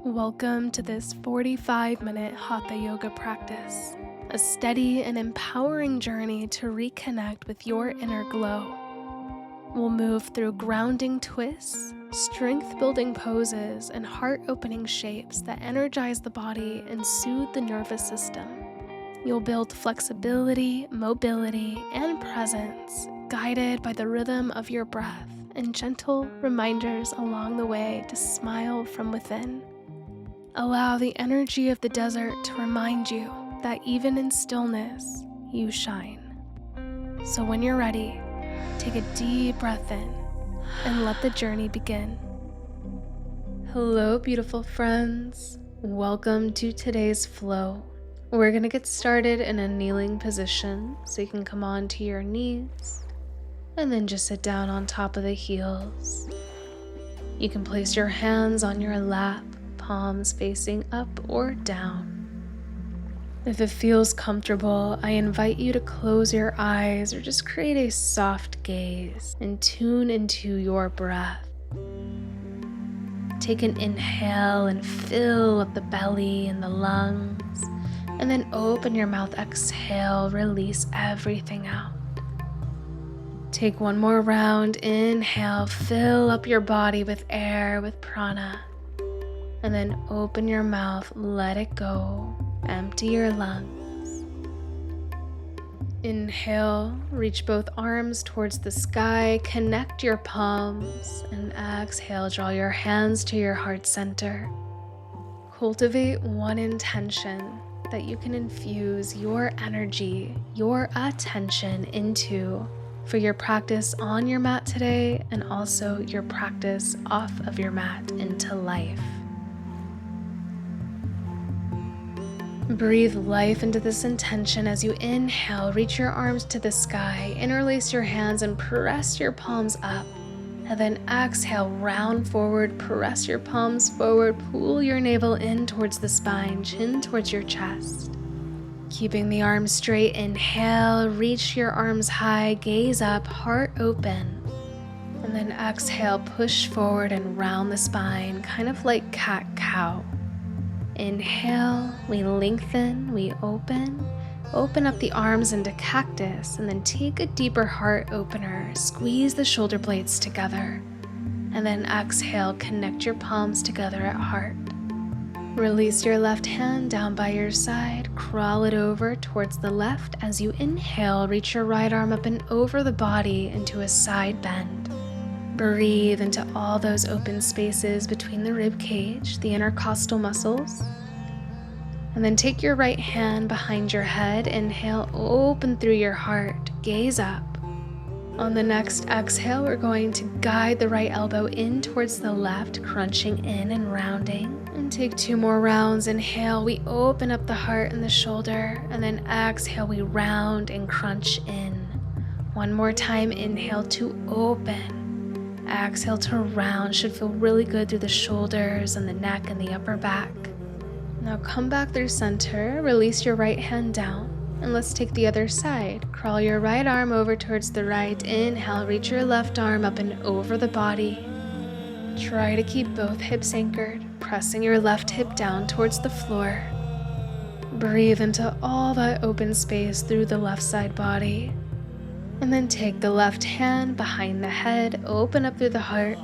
Welcome to this 45-minute Hatha yoga practice, a steady and empowering journey to reconnect with your inner glow. We'll move through grounding twists, strength-building poses, and heart-opening shapes that energize the body and soothe the nervous system. You'll build flexibility, mobility, and presence, guided by the rhythm of your breath and gentle reminders along the way to smile from within. Allow the energy of the desert to remind you that even in stillness, you shine. So when you're ready, take a deep breath in and let the journey begin. Hello, beautiful friends. Welcome to today's flow. We're going to get started in a kneeling position, so you can come onto your knees and then just sit down on top of the heels. You can place your hands on your lap, palms facing up or down. If it feels comfortable, I invite you to close your eyes or just create a soft gaze and tune into your breath. Take an inhale and fill up the belly and the lungs, and then open your mouth, exhale, release everything out. Take one more round, inhale, fill up your body with air, with prana. And then open your mouth, let it go, empty your lungs. Inhale, reach both arms towards the sky, connect your palms, and exhale, draw your hands to your heart center. Cultivate one intention that you can infuse your energy, your attention into for your practice on your mat today, and also your practice off of your mat into life. Breathe life into this intention as you inhale, reach your arms to the sky, interlace your hands and press your palms up. And then exhale, round forward, press your palms forward, pull your navel in towards the spine, chin towards your chest. Keeping the arms straight, inhale, reach your arms high, gaze up, heart open. And then exhale, push forward and round the spine, kind of like cat-cow. Inhale, we lengthen, we open up the arms into cactus, and then take a deeper heart opener, squeeze the shoulder blades together, and then exhale, connect your palms together at heart. Release your left hand down by your side, crawl it over towards the left. As you inhale, reach your right arm up and over the body into a side bend. Breathe into all those open spaces between the rib cage, the intercostal muscles. And then take your right hand behind your head. Inhale, open through your heart, gaze up. On the next exhale, we're going to guide the right elbow in towards the left, crunching in and rounding. And take 2 more rounds. Inhale, we open up the heart and the shoulder. And then exhale, we round and crunch in. One more time, inhale to open. Exhale to round, should feel really good through the shoulders and the neck and the upper back. Now come back through center, release your right hand down, and let's take the other side. Crawl your right arm over towards the right. Inhale, reach your left arm up and over the body. Try to keep both hips anchored, pressing your left hip down towards the floor. Breathe into all that open space through the left side body. And then take the left hand behind the head, open up through the heart,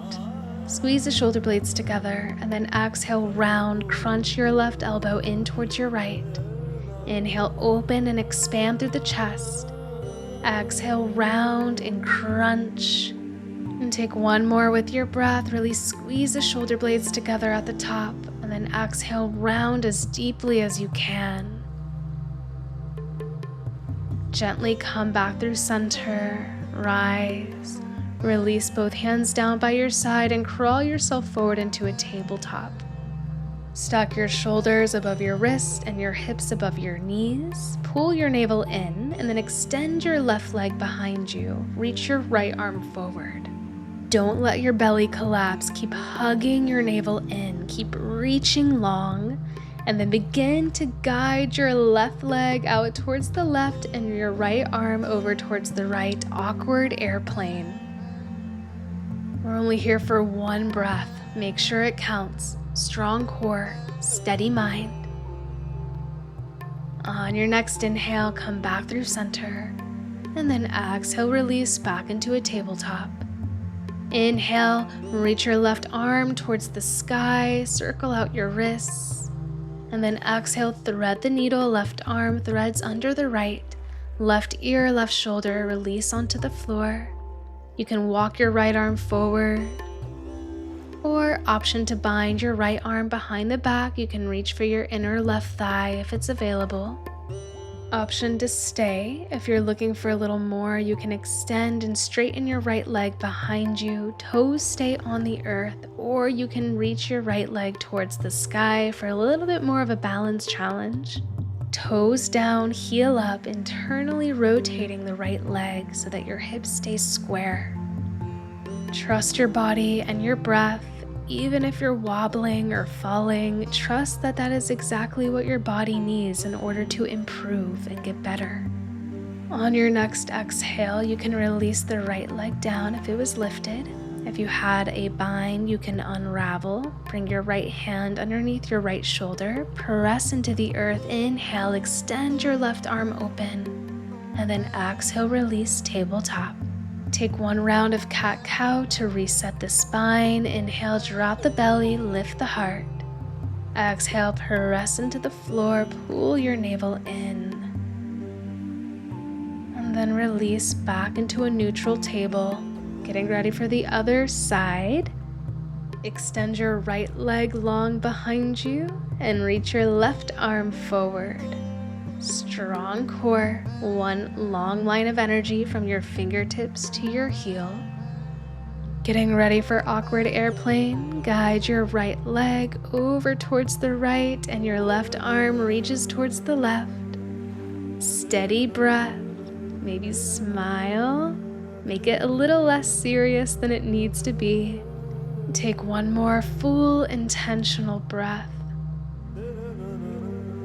squeeze the shoulder blades together, and then exhale, round, crunch your left elbow in towards your right. Inhale, open and expand through the chest. Exhale, round and crunch. And take one more with your breath. Really squeeze the shoulder blades together at the top, and then exhale, round as deeply as you can. Gently come back through center, rise, release both hands down by your side and crawl yourself forward into a tabletop. Stack your shoulders above your wrists and your hips above your knees. Pull your navel in and then extend your left leg behind you. Reach your right arm forward. Don't let your belly collapse. Keep hugging your navel in. Keep reaching long. And then begin to guide your left leg out towards the left and your right arm over towards the right. Awkward airplane. We're only here for one breath. Make sure it counts. strong core, steady mind. On your next inhale, come back through center, and then exhale, release back into a tabletop. Inhale, reach your left arm towards the sky, circle out your wrists, and then exhale, thread the needle, left arm threads under the right, left ear, left shoulder, release onto the floor. You can walk your right arm forward, or option to bind your right arm behind the back. You can reach for your inner left thigh if it's available. Option to stay. If you're looking for a little more, you can extend and straighten your right leg behind you. Toes stay on the earth, or you can reach your right leg towards the sky for a little bit more of a balance challenge. Toes down, heel up, internally rotating the right leg so that your hips stay square. Trust your body and your breath. Even if you're wobbling or falling, trust that that is exactly what your body needs in order to improve and get better. On your next exhale, you can release the right leg down if it was lifted. If you had a bind, you can unravel. Bring your right hand underneath your right shoulder. Press into the earth. Inhale, extend your left arm open. And then exhale, release, tabletop. Take one round of cat-cow to reset the spine. Inhale, drop the belly, lift the heart. Exhale, press into the floor, pull your navel in. And then release back into a neutral table. Getting ready for the other side. Extend your right leg long behind you and reach your left arm forward. Strong core, one long line of energy from your fingertips to your heel. Getting ready for awkward airplane, guide your right leg over towards the right and your left arm reaches towards the left. Steady breath, maybe smile, make it a little less serious than it needs to be. Take one more full intentional breath.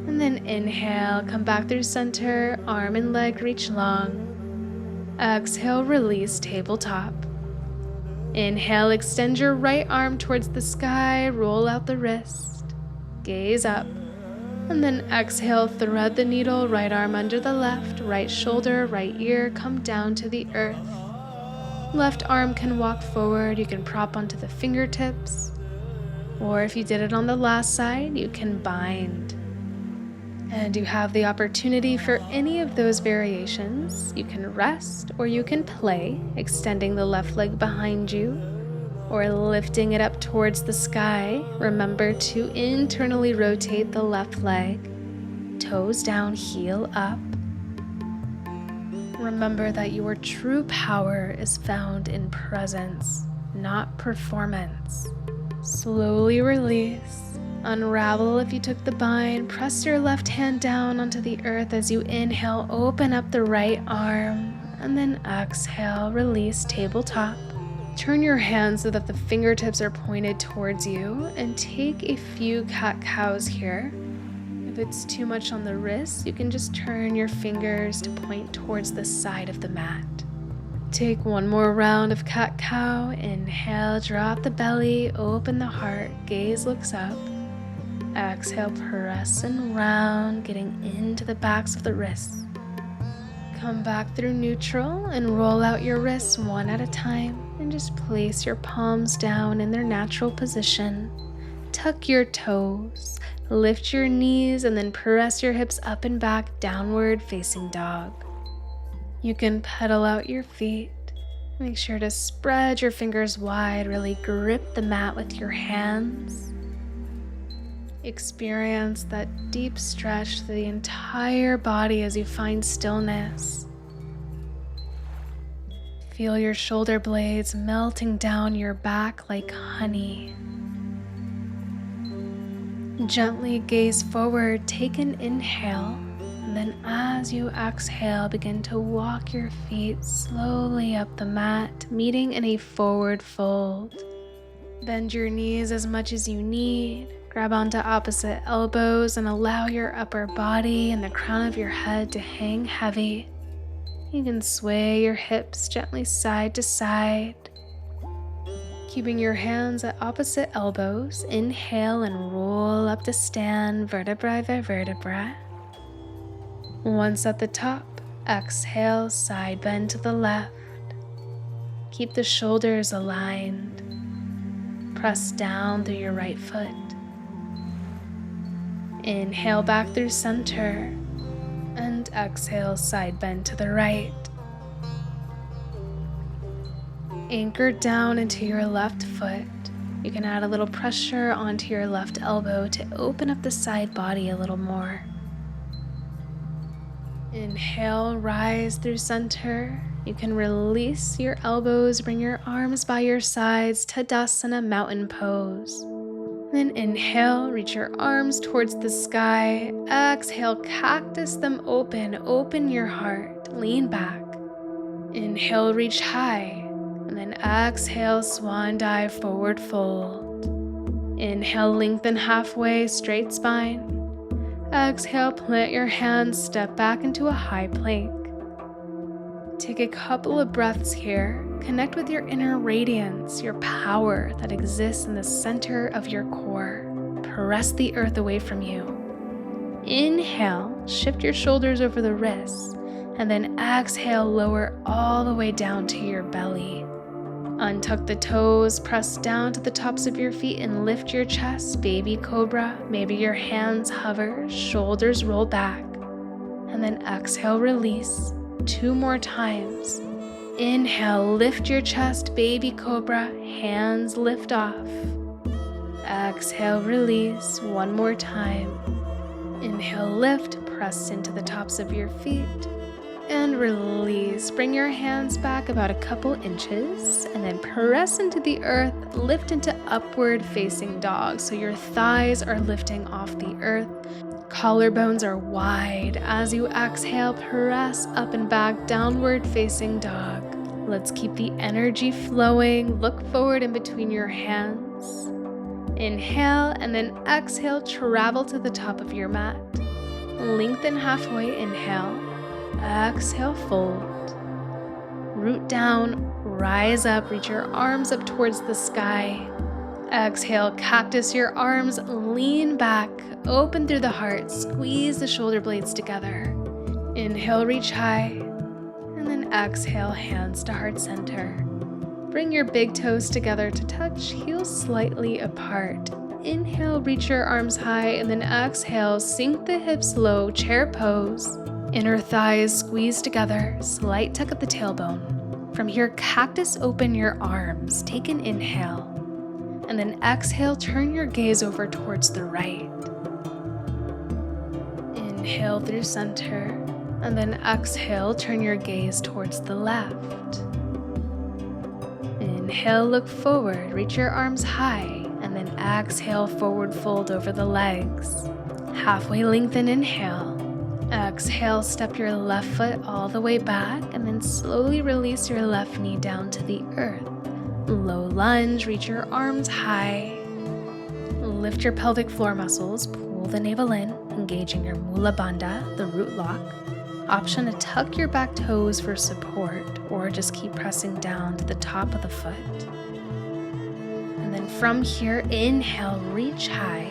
And then inhale, come back through center, arm and leg reach long. Exhale, release, tabletop. Inhale, extend your right arm towards the sky, roll out the wrist, gaze up. And then exhale, thread the needle, right arm under the left, right shoulder, right ear, come down to the earth. Left arm can walk forward, you can prop onto the fingertips. Or if you did it on the last side, you can bind. And you have the opportunity for any of those variations. You can rest or you can play, extending the left leg behind you or lifting it up towards the sky. Remember to internally rotate the left leg, toes down, heel up. Remember that your true power is found in presence, not performance. Slowly release. Unravel if you took the bind. Press your left hand down onto the earth as you inhale. Open up the right arm and then exhale, release, tabletop. Turn your hands so that the fingertips are pointed towards you and take a few cat-cows here. If it's too much on the wrists, you can just turn your fingers to point towards the side of the mat. Take one more round of cat-cow. Inhale, drop the belly, open the heart, gaze looks up. Exhale, press and round, getting into the backs of the wrists. Come back through neutral and roll out your wrists one at a time and just place your palms down in their natural position. Tuck your toes, lift your knees, and then press your hips up and back, downward facing dog. You can pedal out your feet. Make sure to spread your fingers wide, really grip the mat with your hands. Experience that deep stretch through the entire body as you find stillness. Feel your shoulder blades melting down your back like honey. Gently gaze forward, take an inhale, and then as you exhale, begin to walk your feet slowly up the mat, meeting in a forward fold. Bend your knees as much as you need. Grab onto opposite elbows and allow your upper body and the crown of your head to hang heavy. You can sway your hips gently side to side. Keeping your hands at opposite elbows, inhale and roll up to stand, vertebra by vertebra. Once at the top, exhale, side bend to the left. Keep the shoulders aligned. Press down through your right foot. Inhale back through center, and exhale, side bend to the right. Anchor down into your left foot. You can add a little pressure onto your left elbow to open up the side body a little more. Inhale, rise through center. You can release your elbows, bring your arms by your sides, Tadasana mountain pose. Then inhale, reach your arms towards the sky. Exhale, cactus them open. Open your heart, lean back. Inhale, reach high. And then exhale, swan dive, forward fold. Inhale, lengthen halfway, straight spine. Exhale, plant your hands, step back into a high plank. Take a couple of breaths here. Connect with your inner radiance, your power that exists in the center of your core. Press the earth away from you. Inhale, shift your shoulders over the wrists, and then exhale, lower all the way down to your belly. Untuck the toes, press down to the tops of your feet and lift your chest, baby cobra. Maybe your hands hover, shoulders roll back. And then exhale, release. 2 more times. Inhale, lift your chest, baby cobra, hands lift off. Exhale, release. 1 more time. Inhale, lift, press into the tops of your feet. And release. Bring your hands back about a couple inches and then press into the earth, lift into upward facing dog. So your thighs are lifting off the earth. Collarbones are wide. As you exhale, press up and back, downward facing dog. Let's keep the energy flowing. Look forward in between your hands. Inhale and then exhale, travel to the top of your mat. Lengthen halfway, inhale. Exhale, fold. Root down, rise up, reach your arms up towards the sky. Exhale, cactus your arms, lean back, open through the heart, squeeze the shoulder blades together. Inhale, reach high, and then exhale, hands to heart center. Bring your big toes together to touch, heels slightly apart. Inhale, reach your arms high, and then exhale, sink the hips low, chair pose. Inner thighs squeeze together, slight tuck at the tailbone. From here, cactus open your arms. Take an inhale. And then exhale, turn your gaze over towards the right. Inhale through center. And then exhale, turn your gaze towards the left. Inhale, look forward, reach your arms high. And then exhale, forward fold over the legs. Halfway lengthen, inhale. Exhale, step your left foot all the way back and then slowly release your left knee down to the earth. Low lunge, reach your arms high. Lift your pelvic floor muscles, pull the navel in, engaging your Mula Bandha, the root lock. Option to tuck your back toes for support or just keep pressing down to the top of the foot. And then from here, inhale, reach high.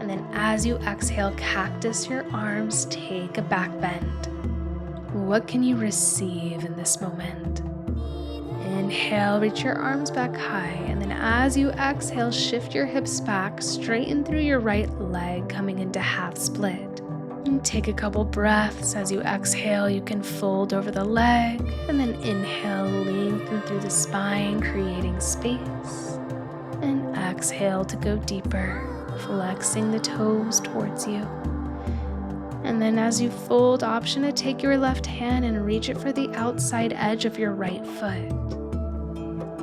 And then as you exhale, cactus your arms, take a back bend. What can you receive in this moment? Inhale, reach your arms back high, and then as you exhale, shift your hips back, straighten through your right leg, coming into half split. And take a couple breaths. As you exhale, you can fold over the leg, and then inhale, lengthen through the spine, creating space. And exhale to go deeper. Flexing the toes towards you. And then as you fold, option to take your left hand and reach it for the outside edge of your right foot.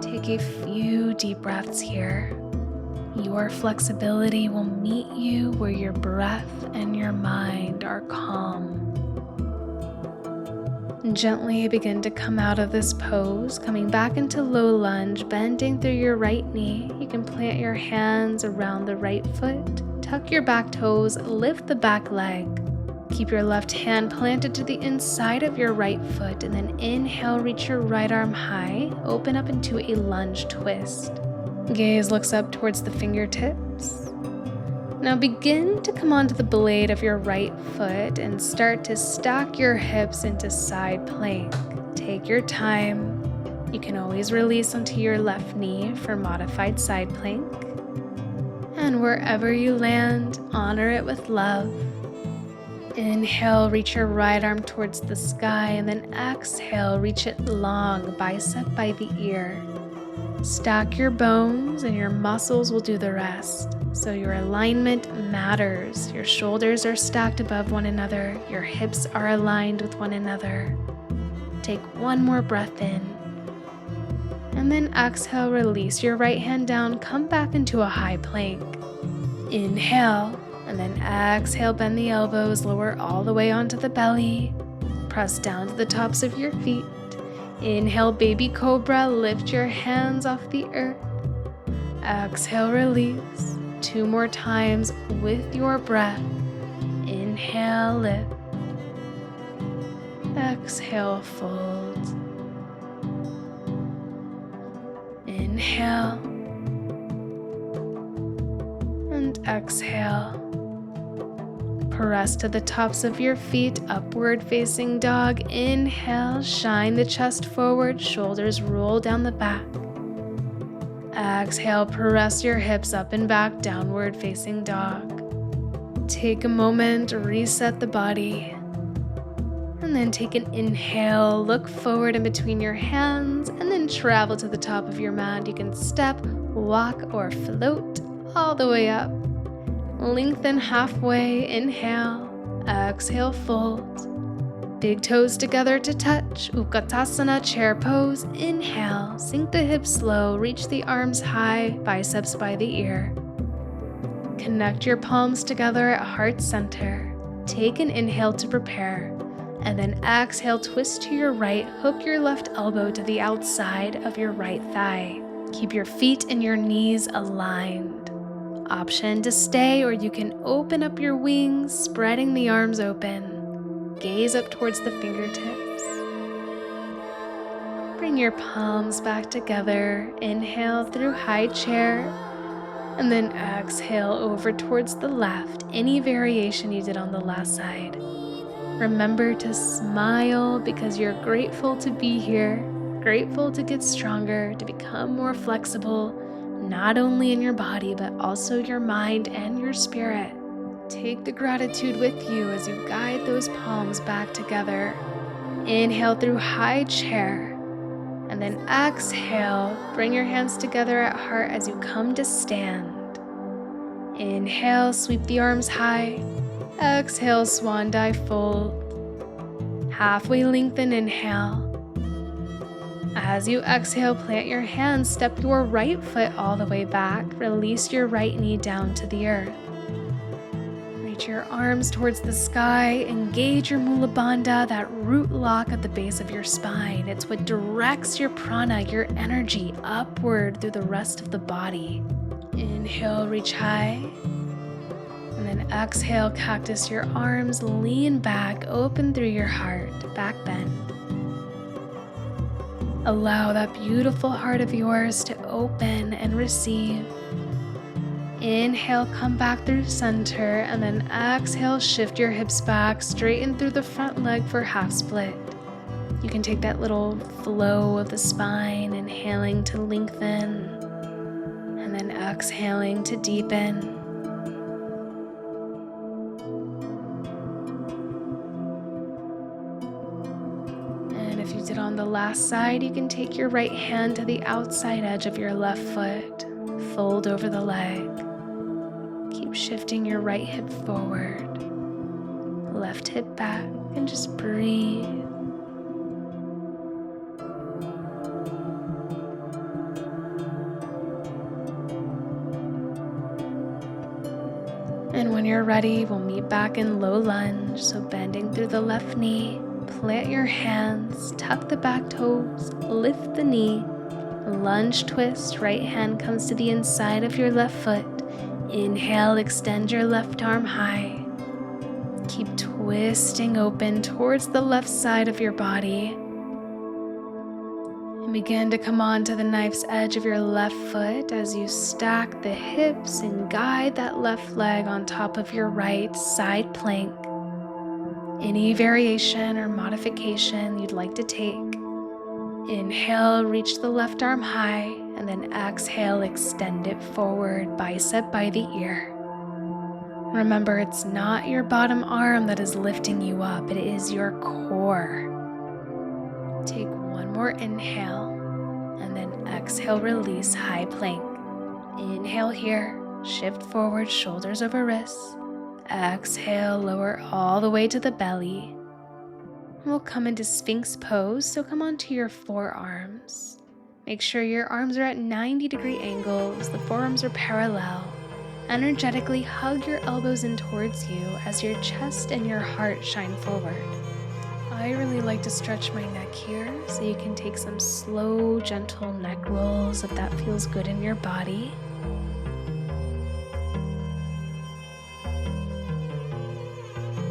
Take a few deep breaths here. Your flexibility will meet you where your breath and your mind are calm. Gently begin to come out of this pose, coming back into low lunge, bending through your right knee. You can plant your hands around the right foot, tuck your back toes, lift the back leg. Keep your left hand planted to the inside of your right foot, and then inhale, reach your right arm high, open up into a lunge twist. Gaze looks up towards the fingertips. Now begin to come onto the blade of your right foot and start to stack your hips into side plank. Take your time. You can always release onto your left knee for modified side plank. And wherever you land, honor it with love. Inhale, reach your right arm towards the sky, and then exhale, reach it long, bicep by the ear. Stack your bones and your muscles will do the rest. So your alignment matters. Your shoulders are stacked above one another. Your hips are aligned with one another. Take one more breath in. And then exhale, release your right hand down, come back into a high plank. Inhale, and then exhale, bend the elbows, lower all the way onto the belly. Press down to the tops of your feet. Inhale, baby cobra, lift your hands off the earth. Exhale, release. 2 more times with your breath. Inhale, lift. Exhale, fold. Inhale. And exhale. Press to the tops of your feet, upward facing dog. Inhale, shine the chest forward, shoulders roll down the back. Exhale, press your hips up and back, downward facing dog. Take a moment, reset the body. And then take an inhale, look forward in between your hands, and then travel to the top of your mat. You can step, walk, or float all the way up. Lengthen halfway, inhale, exhale, fold. Big toes together to touch, Utkatasana, chair pose. Inhale, sink the hips low, reach the arms high, biceps by the ear. Connect your palms together at heart center. Take an inhale to prepare, and then exhale, twist to your right, hook your left elbow to the outside of your right thigh. Keep your feet and your knees aligned. Option to stay, or you can open up your wings, spreading the arms open. Gaze up towards the fingertips. Bring your palms back together. Inhale through high chair, and then exhale over towards the left, any variation you did on the last side. Remember to smile because you're grateful to be here, grateful to get stronger, to become more flexible, not only in your body, but also your mind and your spirit. Take the gratitude with you as you guide those palms back together. Inhale through high chair, and then exhale, bring your hands together at heart as you come to stand. Inhale, sweep the arms high. Exhale, swan dive fold. Halfway lengthen, inhale. As you exhale, plant your hands, step your right foot all the way back, release your right knee down to the earth. Reach your arms towards the sky, engage your Mula Bandha, that root lock at the base of your spine. It's what directs your prana, your energy, upward through the rest of the body. Inhale, reach high. And then exhale, cactus your arms, lean back, open through your heart, back bend. Allow that beautiful heart of yours to open and receive. Inhale, come back through center, and then exhale, shift your hips back, straighten through the front leg for half split. You can take that little flow of the spine, inhaling to lengthen, and then exhaling to deepen. If you did on the last side, you can take your right hand to the outside edge of your left foot, fold over the leg. Keep shifting your right hip forward, left hip back, and just breathe. And when you're ready, we'll meet back in low lunge, so bending through the left knee. Plant your hands, tuck the back toes, lift the knee, lunge twist, right hand comes to the inside of your left foot. Inhale, extend your left arm high. Keep twisting open towards the left side of your body. Begin to come on to the knife's edge of your left foot as you stack the hips and guide that left leg on top of your right side plank. Any variation or modification you'd like to take. Inhale, reach the left arm high, and then exhale, extend it forward, bicep by the ear. Remember, it's not your bottom arm that is lifting you up, it is your core. Take one more inhale, and then exhale, release, high plank. Inhale here, shift forward, shoulders over wrists. Exhale, lower all the way to the belly. We'll come into Sphinx pose, so come onto your forearms. Make sure your arms are at 90-degree angles, the forearms are parallel. Energetically hug your elbows in towards you as your chest and your heart shine forward. I really like to stretch my neck here, so you can take some slow, gentle neck rolls if that feels good in your body.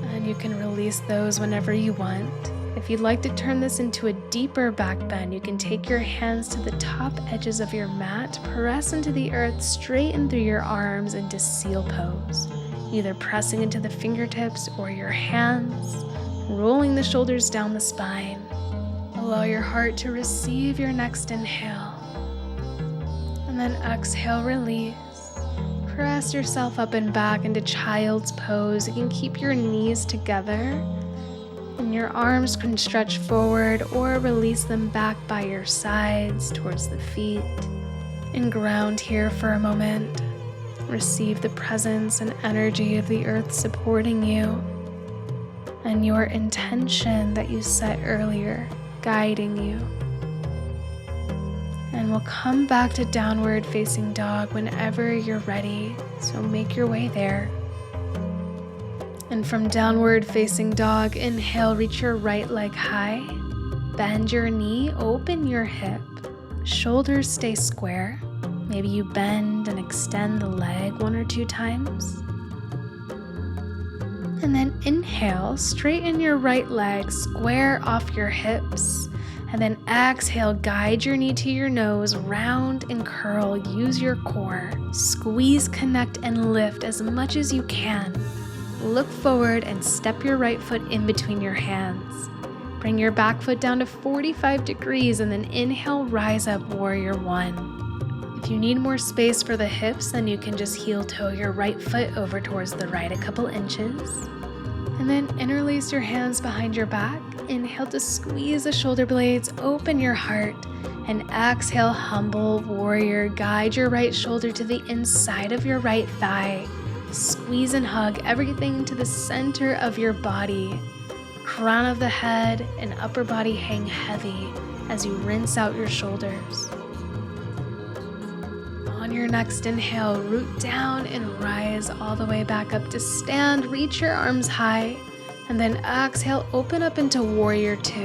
And you can release those whenever you want. If you'd like to turn this into a deeper back bend, you can take your hands to the top edges of your mat, press into the earth, straighten through your arms into seal pose, either pressing into the fingertips or your hands, rolling the shoulders down the spine. Allow your heart to receive your next inhale. And then exhale, release. Press yourself up and back into child's pose. You can keep your knees together. And your arms can stretch forward or release them back by your sides towards the feet. And ground here for a moment. Receive the presence and energy of the earth supporting you. And your intention that you set earlier, guiding you. And we'll come back to downward facing dog whenever you're ready, so make your way there. And from downward facing dog, inhale, reach your right leg high, bend your knee, open your hip, shoulders stay square. Maybe you bend and extend the leg 1 or 2 times. And then inhale, straighten your right leg, square off your hips. And then exhale, guide your knee to your nose, round and curl, use your core. Squeeze, connect, and lift as much as you can. Look forward and step your right foot in between your hands. Bring your back foot down to 45 degrees and then inhale, rise up, warrior 1. If you need more space for the hips, then you can just heel toe your right foot over towards the right a couple inches. And then interlace your hands behind your back. Inhale to squeeze the shoulder blades, open your heart, and exhale, humble warrior. Guide your right shoulder to the inside of your right thigh. Squeeze and hug everything to the center of your body. Crown of the head and upper body hang heavy as you rinse out your shoulders. On your next inhale, root down and rise all the way back up to stand. Reach your arms high, and then exhale, open up into warrior 2.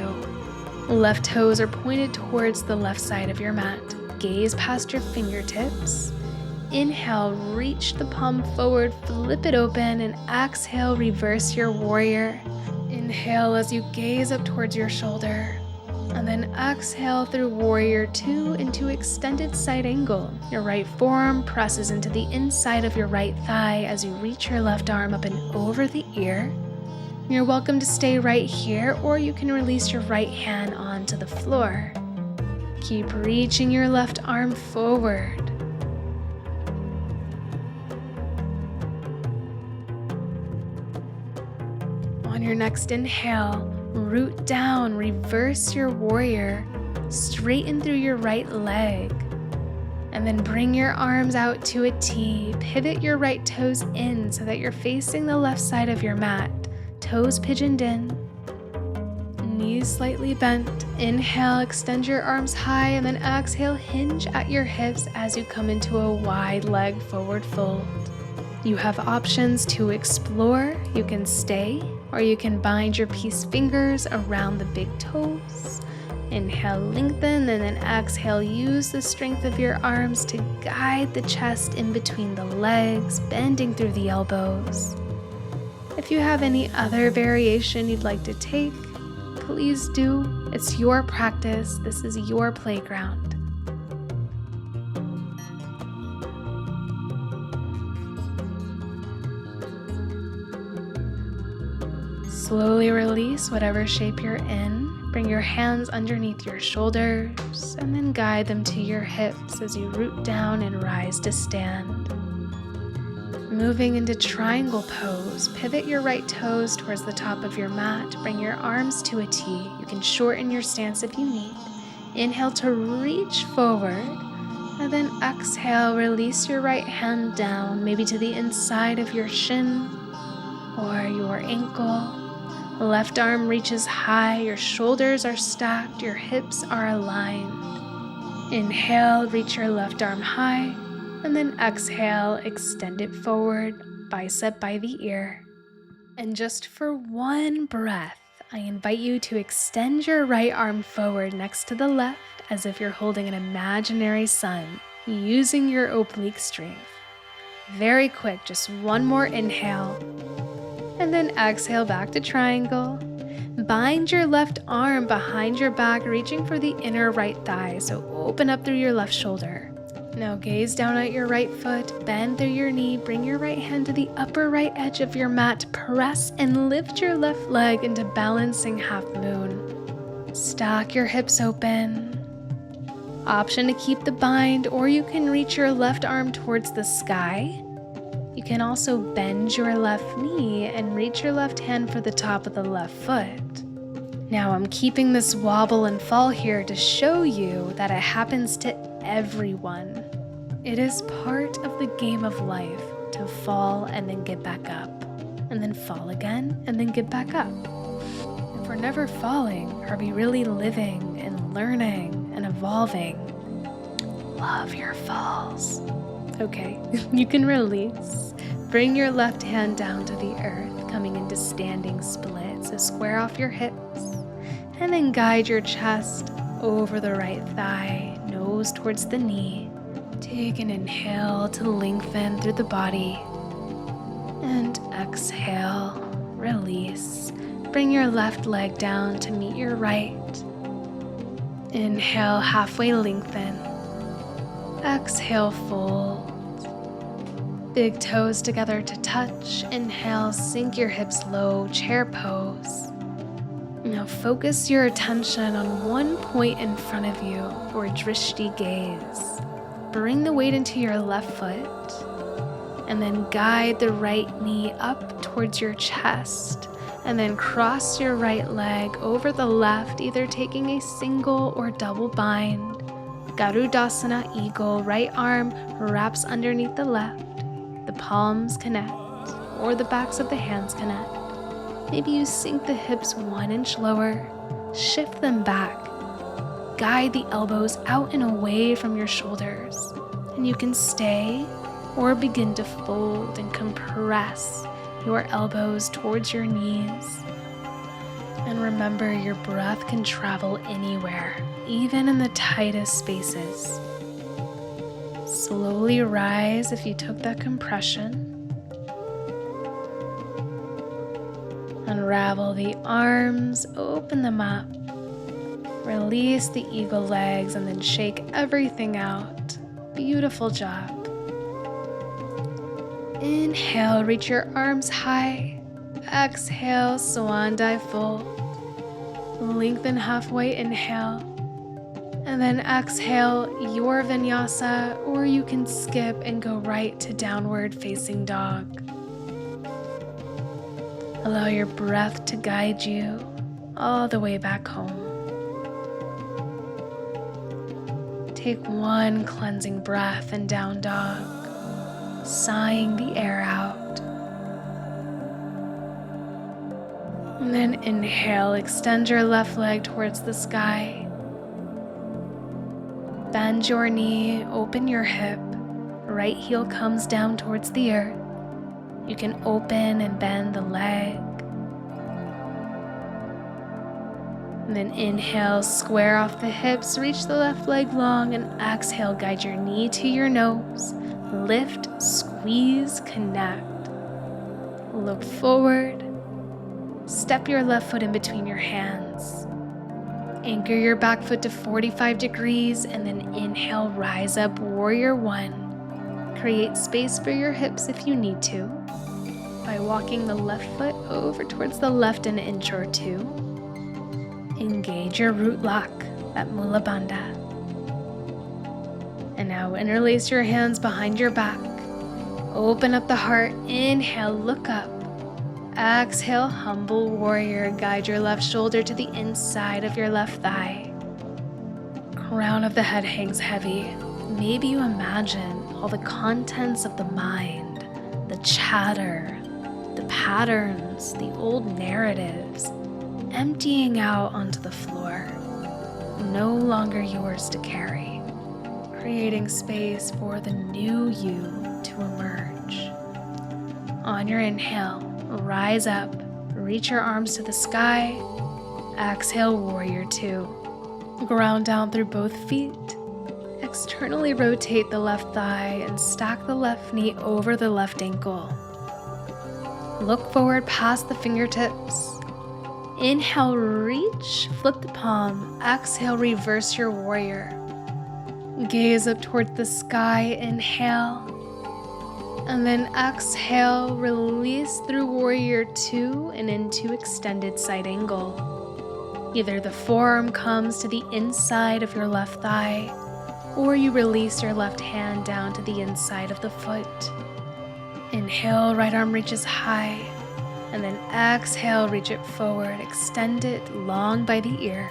Left toes are pointed towards the left side of your mat. Gaze past your fingertips. Inhale, reach the palm forward, flip it open, and exhale, reverse your warrior. Inhale as you gaze up towards your shoulder, and then exhale through warrior 2 into extended side angle. Your right forearm presses into the inside of your right thigh as you reach your left arm up and over the ear. You're welcome to stay right here, or you can release your right hand onto the floor. Keep reaching your left arm forward. On your next inhale, root down, reverse your warrior, straighten through your right leg, and then bring your arms out to a T. Pivot your right toes in so that you're facing the left side of your mat. Toes pigeoned in, knees slightly bent. Inhale, extend your arms high, and then exhale, hinge at your hips as you come into a wide leg forward fold. You have options to explore. You can stay, or you can bind your peace fingers around the big toes. Inhale, lengthen, and then exhale, use the strength of your arms to guide the chest in between the legs, bending through the elbows. If you have any other variation you'd like to take, please do. It's your practice. This is your playground. Slowly release whatever shape you're in. Bring your hands underneath your shoulders and then guide them to your hips as you root down and rise to stand. Moving into triangle pose, pivot your right toes towards the top of your mat. Bring your arms to a T. You can shorten your stance if you need. Inhale to reach forward, and then exhale, release your right hand down, maybe to the inside of your shin or your ankle. Left arm reaches high, your shoulders are stacked, your hips are aligned. Inhale, reach your left arm high, and then exhale, extend it forward, bicep by the ear. And just for one breath, I invite you to extend your right arm forward next to the left as if you're holding an imaginary sun, using your oblique strength. Very quick, just one more inhale. And then exhale back to triangle. Bind your left arm behind your back, reaching for the inner right thigh, so open up through your left shoulder. Now gaze down at your right foot, bend through your knee, bring your right hand to the upper right edge of your mat, press and lift your left leg into balancing half moon. Stack your hips open. Option to keep the bind, or you can reach your left arm towards the sky. You can also bend your left knee and reach your left hand for the top of the left foot. Now I'm keeping this wobble and fall here to show you that it happens to everyone. It is part of the game of life to fall and then get back up, and then fall again and then get back up. If we're never falling, are we really living and learning and evolving? Love your falls. Okay, you can release. Bring your left hand down to the earth, coming into standing split. So square off your hips, and then guide your chest over the right thigh, nose towards the knee. Take an inhale to lengthen through the body, and exhale, release. Bring your left leg down to meet your right. Inhale, halfway lengthen. Exhale, fold. Big toes together to touch. Inhale, sink your hips low, chair pose. Now focus your attention on one point in front of you, or drishti gaze. Bring the weight into your left foot, and then guide the right knee up towards your chest, and then cross your right leg over the left, either taking a single or double bind. Garudasana, eagle, right arm wraps underneath the left. The palms connect, or the backs of the hands connect. Maybe you sink the hips 1 inch lower, shift them back. Guide the elbows out and away from your shoulders, and you can stay or begin to fold and compress your elbows towards your knees. And remember, your breath can travel anywhere, even in the tightest spaces. Slowly rise if you took that compression. Unravel the arms, open them up. Release the eagle legs and then shake everything out. Beautiful job. Inhale, reach your arms high. Exhale, swan dive fold. Lengthen halfway, inhale. And then exhale your vinyasa, or you can skip and go right to downward facing dog. Allow your breath to guide you all the way back home. Take one cleansing breath in down dog, sighing the air out. And then inhale, extend your left leg towards the sky. Bend your knee, open your hip. Right heel comes down towards the earth. You can open and bend the leg. And then inhale, square off the hips, reach the left leg long, and exhale, guide your knee to your nose. Lift, squeeze, connect. Look forward. Step your left foot in between your hands. Anchor your back foot to 45 degrees and then inhale, rise up, warrior one. Create space for your hips if you need to by walking the left foot over towards the left an inch or two. Engage your root lock, that Mula Bandha. And now interlace your hands behind your back. Open up the heart, inhale, look up. Exhale, humble warrior, guide your left shoulder to the inside of your left thigh. Crown of the head hangs heavy. Maybe you imagine all the contents of the mind, the chatter, the patterns, the old narratives, emptying out onto the floor, no longer yours to carry, creating space for the new you to emerge. On your inhale, rise up, reach your arms to the sky. Exhale, warrior two. Ground down through both feet. Externally rotate the left thigh and stack the left knee over the left ankle. Look forward past the fingertips. Inhale, reach, flip the palm. Exhale, reverse your warrior. Gaze up towards the sky, inhale. And then exhale, release through warrior two and into extended side angle. Either the forearm comes to the inside of your left thigh, or you release your left hand down to the inside of the foot. Inhale, right arm reaches high, and then exhale, reach it forward, extend it long by the ear.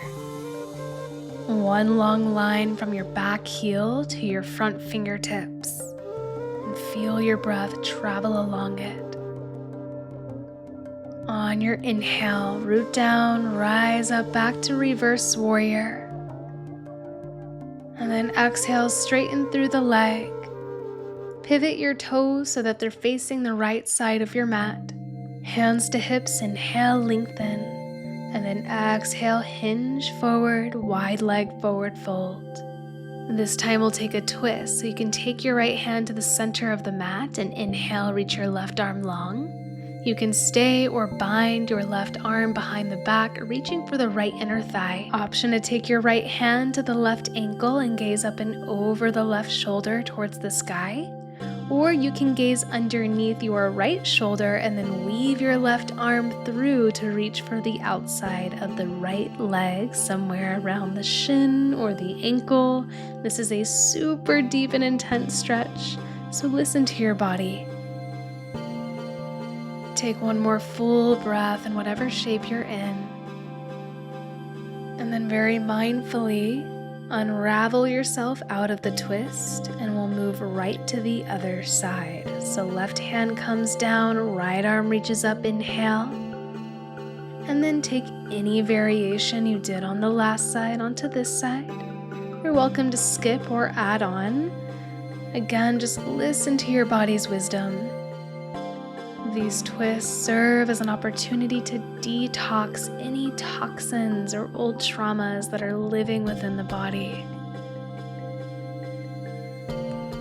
One long line from your back heel to your front fingertips. Feel your breath travel along it. On your inhale, root down, rise up back to reverse warrior. And then exhale, straighten through the leg. Pivot your toes so that they're facing the right side of your mat. Hands to hips, inhale, lengthen. And then exhale, hinge forward, wide leg forward fold. This time we'll take a twist, so you can take your right hand to the center of the mat and inhale, reach your left arm long. You can stay or bind your left arm behind the back, reaching for the right inner thigh. Option to take your right hand to the left ankle and gaze up and over the left shoulder towards the sky. Or you can gaze underneath your right shoulder and then weave your left arm through to reach for the outside of the right leg, somewhere around the shin or the ankle. This is a super deep and intense stretch, so listen to your body. Take one more full breath in whatever shape you're in. And then very mindfully, unravel yourself out of the twist and we'll move right to the other side. So left hand comes down, right arm reaches up, inhale. And then take any variation you did on the last side onto this side. You're welcome to skip or add on. Again, just listen to your body's wisdom. These twists serve as an opportunity to detox any toxins or old traumas that are living within the body.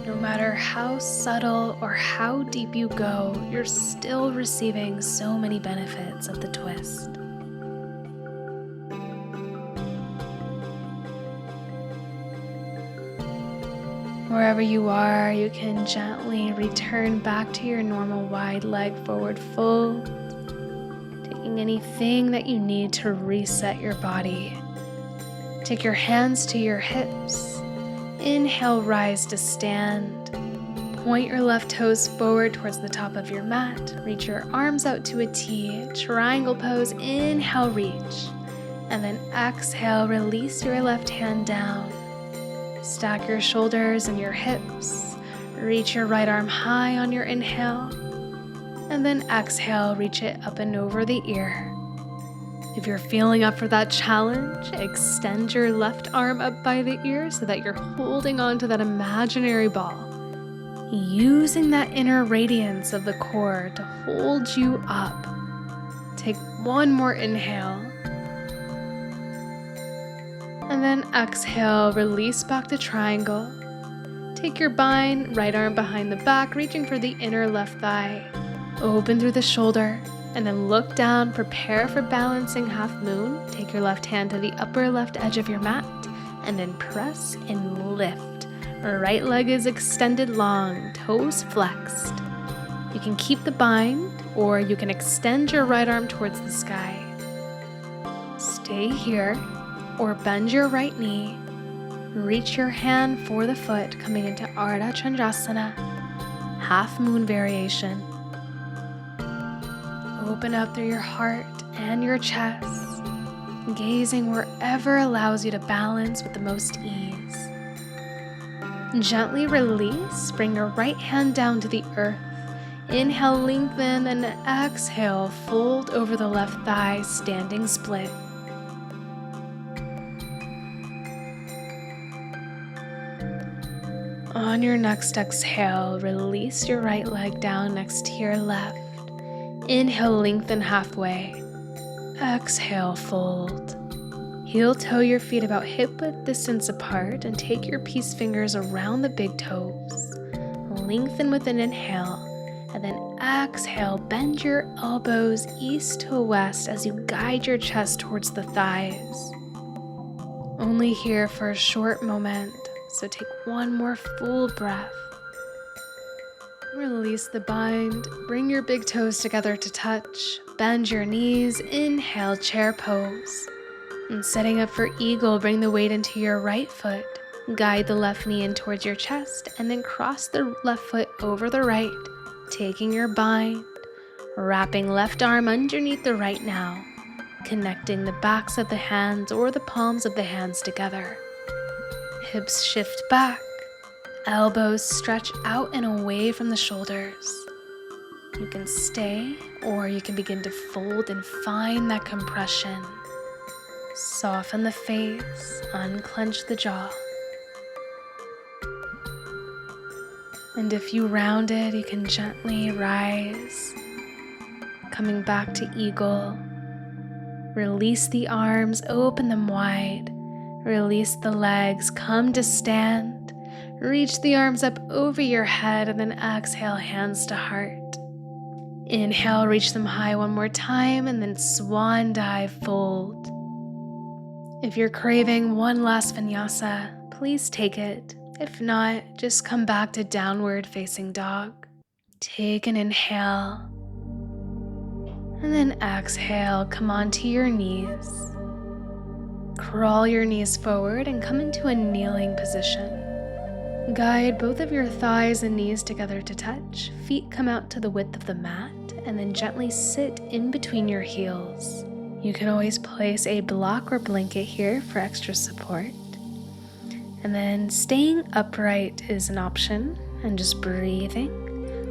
No matter how subtle or how deep you go, you're still receiving so many benefits of the twist. Wherever you are, you can gently return back to your normal wide leg forward fold, taking anything that you need to reset your body. Take your hands to your hips. Inhale, rise to stand. Point your left toes forward towards the top of your mat. Reach your arms out to a T, triangle pose. Inhale, reach. And then exhale, release your left hand down. Stack your shoulders and your hips. Reach your right arm high on your inhale. And then exhale, reach it up and over the ear. If you're feeling up for that challenge, extend your left arm up by the ear so that you're holding on to that imaginary ball. Using that inner radiance of the core to hold you up. Take one more inhale. And then exhale, release back to triangle. Take your bind, right arm behind the back, reaching for the inner left thigh. Open through the shoulder. And then look down, prepare for balancing half moon. Take your left hand to the upper left edge of your mat and then press and lift. Right leg is extended long, toes flexed. You can keep the bind or you can extend your right arm towards the sky. Stay here or bend your right knee. Reach your hand for the foot coming into Ardha Chandrasana, half moon variation. Open up through your heart and your chest, gazing wherever allows you to balance with the most ease. Gently release, bring your right hand down to the earth. Inhale, lengthen, and exhale, fold over the left thigh, standing split. On your next exhale, release your right leg down next to your left. Inhale, lengthen halfway. Exhale, fold. Heel toe your feet about hip-width distance apart and take your peace fingers around the big toes. Lengthen with an inhale, and then exhale, bend your elbows east to west as you guide your chest towards the thighs. Only here for a short moment, so take one more full breath. Release the bind, bring your big toes together to touch, bend your knees, inhale, chair pose. And setting up for eagle, bring the weight into your right foot, guide the left knee in towards your chest, and then cross the left foot over the right, taking your bind, wrapping left arm underneath the right now, connecting the backs of the hands or the palms of the hands together. Hips shift back. Elbows stretch out and away from the shoulders. You can stay or you can begin to fold and find that compression. Soften the face, unclench the jaw. And if you rounded, you can gently rise. Coming back to eagle. Release the arms, open them wide. Release the legs, come to stand. Reach the arms up over your head and then exhale, hands to heart. Inhale, reach them high one more time and then swan dive, fold. If you're craving one last vinyasa, please take it. If not, just come back to downward facing dog. Take an inhale and then exhale, come onto your knees. Crawl your knees forward and come into a kneeling position. Guide both of your thighs and knees together to touch. Feet come out to the width of the mat and then gently sit in between your heels. You can always place a block or blanket here for extra support. And then staying upright is an option and just breathing.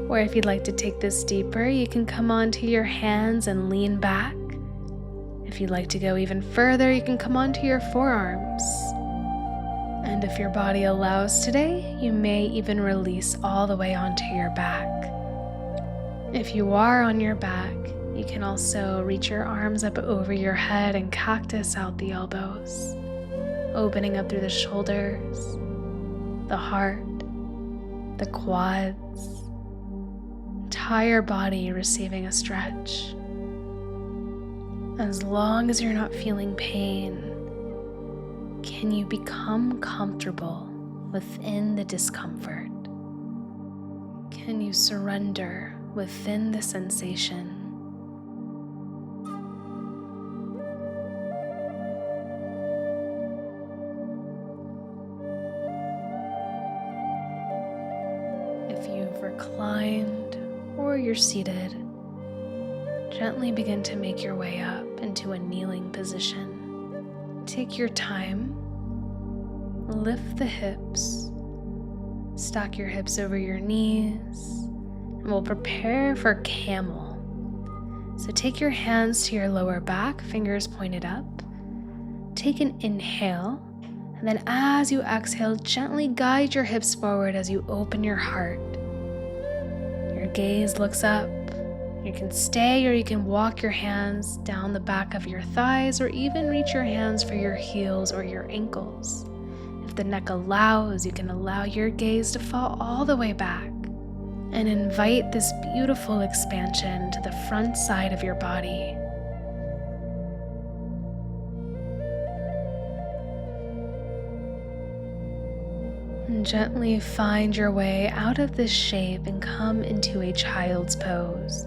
Or if you'd like to take this deeper, you can come onto your hands and lean back. If you'd like to go even further, you can come onto your forearms. And if your body allows today, you may even release all the way onto your back. If you are on your back, you can also reach your arms up over your head and cactus out the elbows, opening up through the shoulders, the heart, the quads, entire body receiving a stretch. As long as you're not feeling pain, can you become comfortable within the discomfort? Can you surrender within the sensation? If you've reclined or you're seated, gently begin to make your way up into a kneeling position. Take your time, lift the hips, stack your hips over your knees, and we'll prepare for camel. So take your hands to your lower back, fingers pointed up. Take an inhale, and then as you exhale, gently guide your hips forward as you open your heart. Your gaze looks up. You can stay or you can walk your hands down the back of your thighs or even reach your hands for your heels or your ankles. If the neck allows, you can allow your gaze to fall all the way back. and invite this beautiful expansion to the front side of your body. And gently find your way out of this shape and come into a child's pose,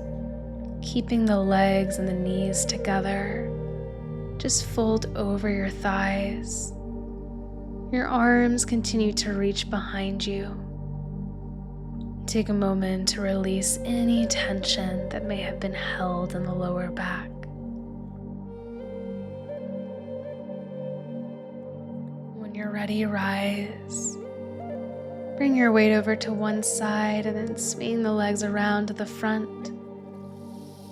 keeping the legs and the knees together. Just fold over your thighs. Your arms continue to reach behind you. Take a moment to release any tension that may have been held in the lower back. When you're ready, rise. Bring your weight over to one side and then swing the legs around to the front.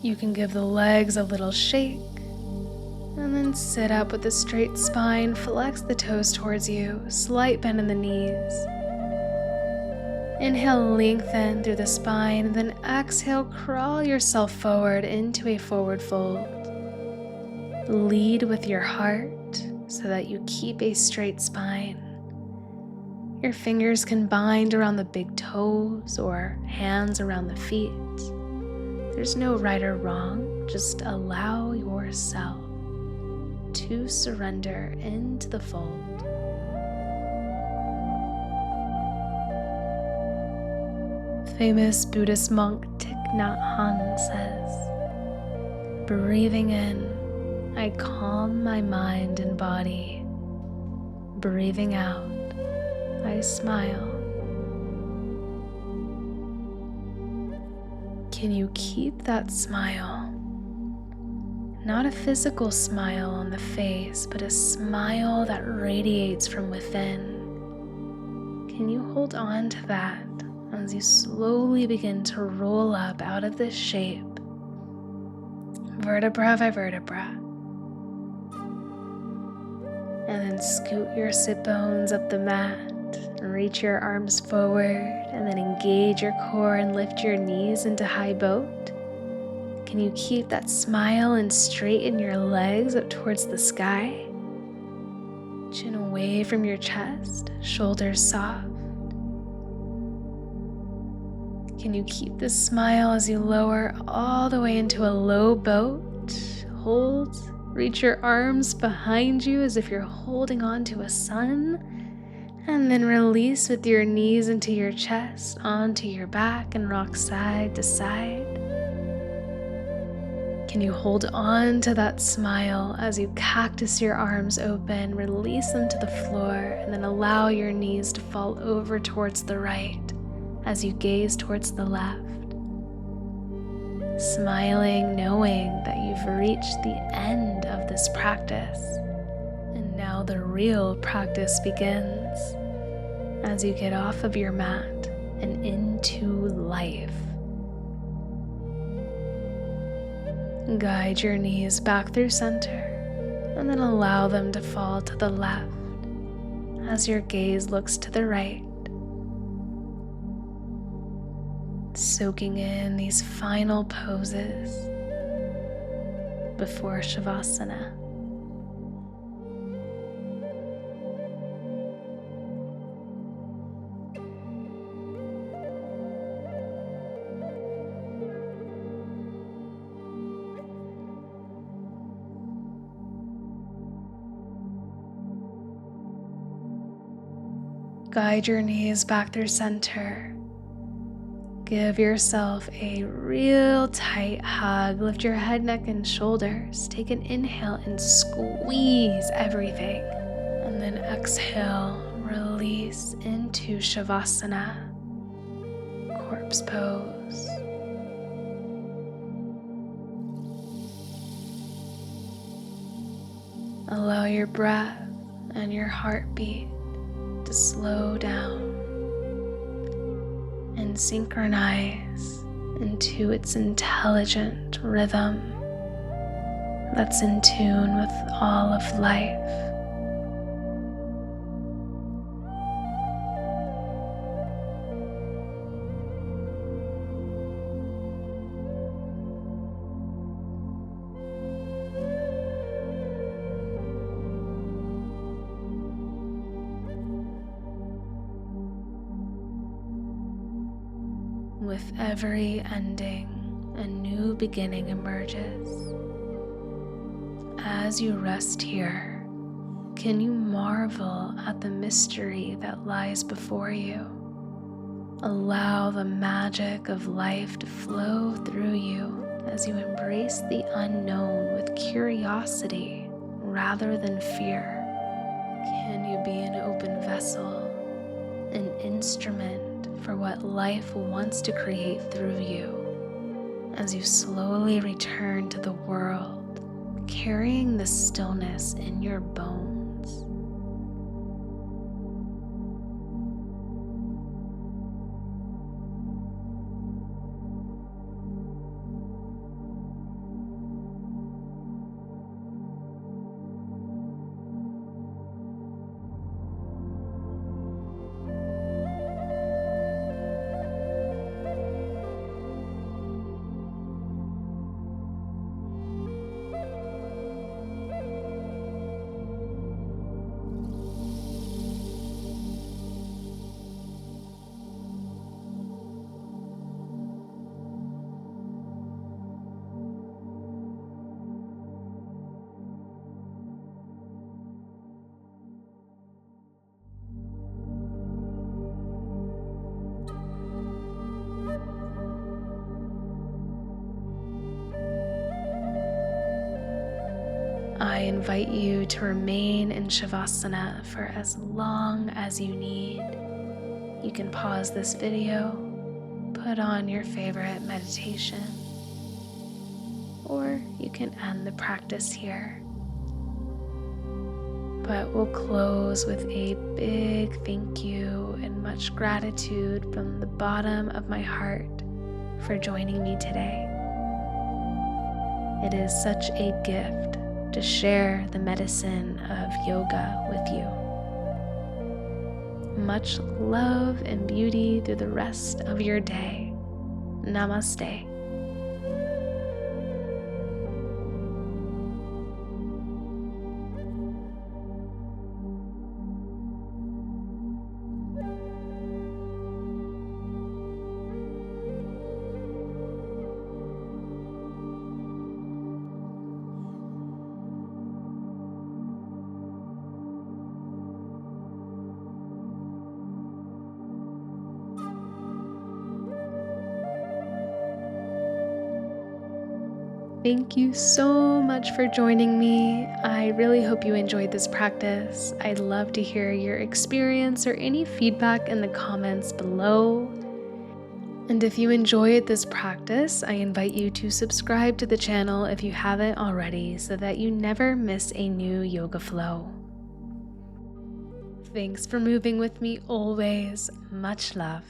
You can give the legs a little shake and then sit up with a straight spine. Flex the toes towards you, slight bend in the knees. Inhale, lengthen through the spine, and then exhale, crawl yourself forward into a forward fold. Lead with your heart so that you keep a straight spine. Your fingers can bind around the big toes or hands around the feet. There's no right or wrong, just allow yourself to surrender into the fold. Famous Buddhist monk Thich Nhat Hanh says, breathing in, I calm my mind and body. Breathing out, I smile. Can you keep that smile? Not a physical smile on the face, but a smile that radiates from within. Can you hold on to that as you slowly begin to roll up out of this shape, vertebra by vertebra? And then scoot your sit bones up the mat. Reach your arms forward and then engage your core and lift your knees into high boat. Can you keep that smile and straighten your legs up towards the sky? Chin away from your chest, shoulders soft. Can you keep this smile as you lower all the way into a low boat? Hold, reach your arms behind you as if you're holding on to a sun. And then release with your knees into your chest, onto your back, and rock side to side. Can you hold on to that smile as you cactus your arms open, release them to the floor, and then allow your knees to fall over towards the right as you gaze towards the left. Smiling, knowing that you've reached the end of this practice. And now the real practice begins as you get off of your mat and into life. Guide your knees back through center and then allow them to fall to the left as your gaze looks to the right. Soaking in these final poses before Shavasana. Guide your knees back through center. Give yourself a real tight hug. Lift your head, neck, and shoulders. Take an inhale and squeeze everything. And then exhale, release into Shavasana, corpse pose. Allow your breath and your heartbeat to slow down and synchronize into its intelligent rhythm that's in tune with all of life. With every ending, a new beginning emerges. As you rest here, can you marvel at the mystery that lies before you? Allow the magic of life to flow through you as you embrace the unknown with curiosity rather than fear. Can you be an open vessel, an instrument for what life wants to create through you as you slowly return to the world, carrying the stillness in your bones? I invite you to remain in Shavasana for as long as you need. You can pause this video, put on your favorite meditation, or you can end the practice here. But we'll close with a big thank you and much gratitude from the bottom of my heart for joining me today. It is such a gift to share the medicine of yoga with you. Much love and beauty through the rest of your day. Namaste. Thank you so much for joining me. I really hope you enjoyed this practice. I'd love to hear your experience or any feedback in the comments below. And if you enjoyed this practice, I invite you to subscribe to the channel if you haven't already so that you never miss a new yoga flow. Thanks for moving with me always. Much love.